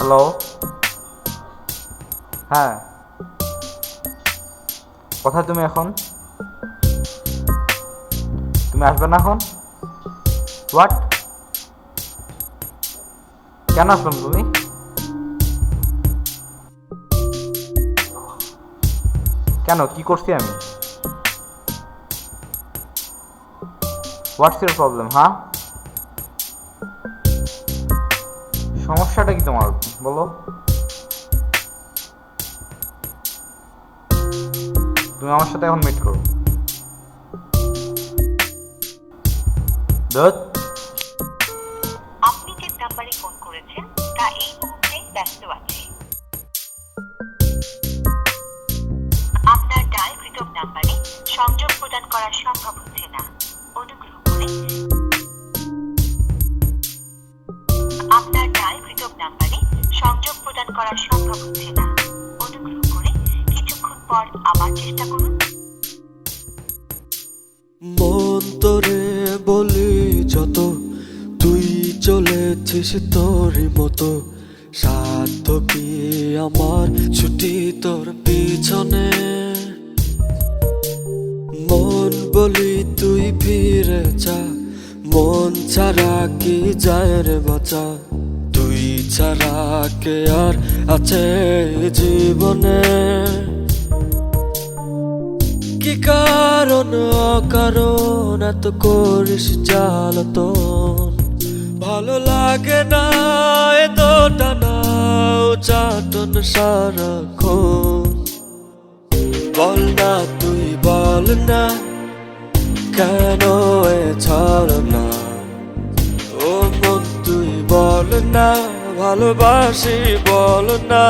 Hello. হ্যাঁ, কোথায় তুমি এখন? তুমি আসবে না এখন? হোয়াট? কেন আসবে না তুমি? কেন, কি করছি আমি? What's your problem? হ্যাঁ, সমস্যাটা কি তোমার, বলো। তুমি আমার সাথে এখন মিট করো। ধুৎ। আপনি যে নাম্বারে ফোন করেছেন তা এই মুহূর্তে ব্যস্ত আছে। আপনার ডায়ালকৃত নাম্বারে সংযোগ প্রদান করা সম্ভব হচ্ছে না। অনুগ্রহ করে আপনার ডায়ালকৃত নাম্বারে সংযোগ প্রদান করা সম্ভব হচ্ছে না। অনুগ্রহ করে কিছুক্ষণ পর আবার চেষ্টা করুন। মন তোরে বলি যত, তুই চলেছিস তোরই মতো। সাধ্য কি আমার ছুটি তোর পিছনে। মন বলি তুই ফিরে যা, মন ছাড়া কি যায় রে বাঁচা। তুই ছাড়া কে আর আছে জীবনে। কি কারণ অকারণ এত করিস জ্বালাতন। ভালো লাগে না এত টানা চাটন সারাক্ষণ। বল না তুই বল না, কেন এ ছাড় না। ও মন তুই বল না, ভালোবাসি বল না।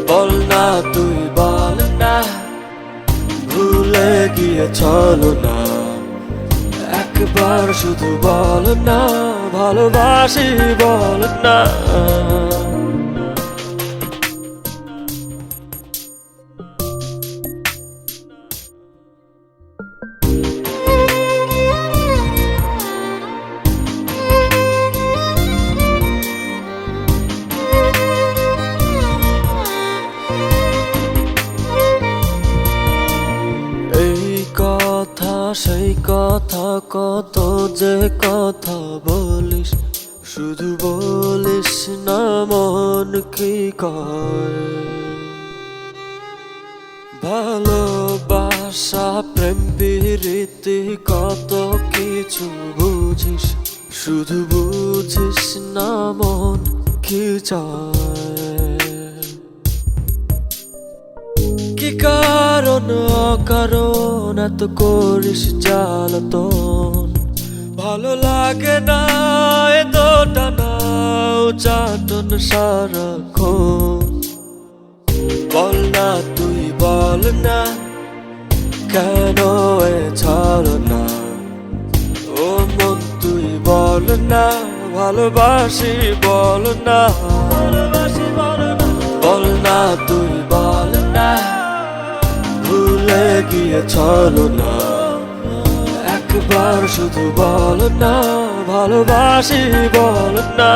বল না তুই বল না, ভুলে গিয়ে চলো না। একবার শুধু বল না, ভালোবাসি বল না। সেই কথা কত যে কথা বলিস, শুধু বলিস না মন কি কয়। ভালোবাসা প্রেম প্রীতি কত কিছু বুঝিস, শুধু বুঝিস না মন কি চায়। কি কারণ অকারণ এত করিস জ্বালাতন। ভালো লাগে না এত টানা চাটন সারাক্ষণ। বল না তুই বল না, কেন এ ছাড় না। ও মন তুই বল না, ভালোবাসি বল না। বল না তুই বল না, ভুলে গিয়ে চলো না। একবার শুধু বল না, ভালোবাসি বল না।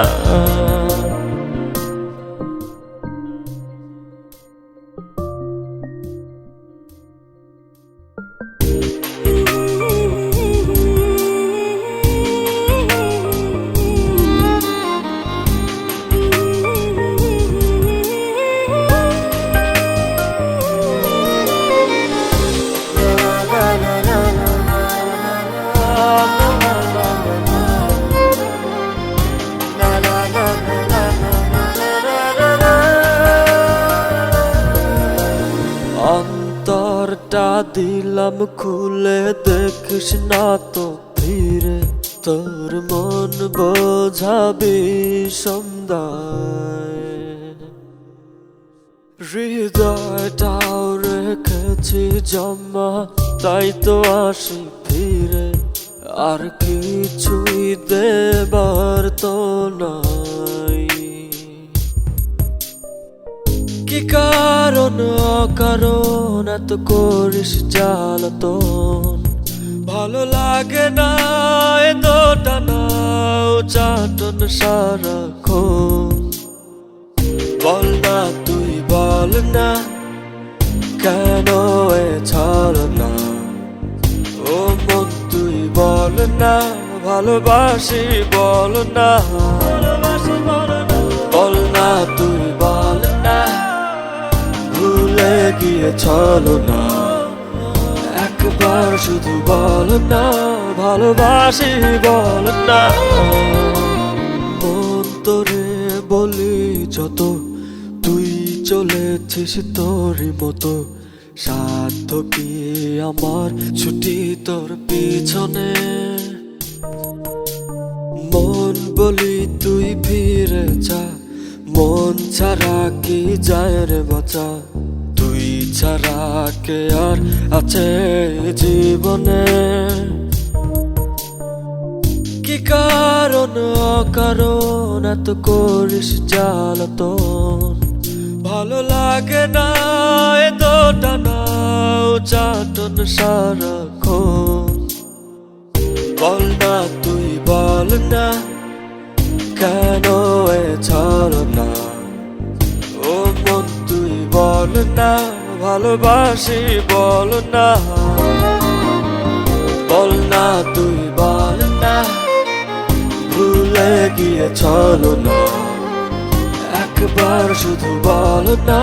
অন্তরটা দিলাম খুলে, দেখিস না তো ফিরে। তোর মন বোঝাবি সন্ধ্যায়। হৃদয়টাও রেখেছি জমা, তাই তো আসি ফিরে। আর কিছুই দেবার তো নাই। কি কারণ অকারণ এত করিস জ্বালাতন। ভালো লাগে না এত টানা চাটন সারাক্ষণ। ভালোবাসি বল না, বল না তুই বল না, ভুলে গিয়েছিল না, একবার শুধু বল না, ভালোবাসি বল না। অন্তরে বলি যত, তুই চলেছিস তোরই মতো, সাধ্য কি আমার ছুটি তোর পিছনে। মন বলি তুই ফিরে যা, মন ছাড়া কি যায় রে বাঁচা, তুই ছাড়া কে আর আছে জীবনে। কি কারণ অকারণ এত করিস জ্বালাতন, ভালো লাগে না এ তো টানা চাটন সারাক্ষণ। বল না তুই বল না, কেন এ ছলনা, ও মন তুই বল না, ভালোবাসি বল না, বল না তুই বল না, ভুলে গিয়েছিল না, একবার শুধু বল না,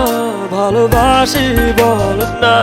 ভালোবাসি বল না।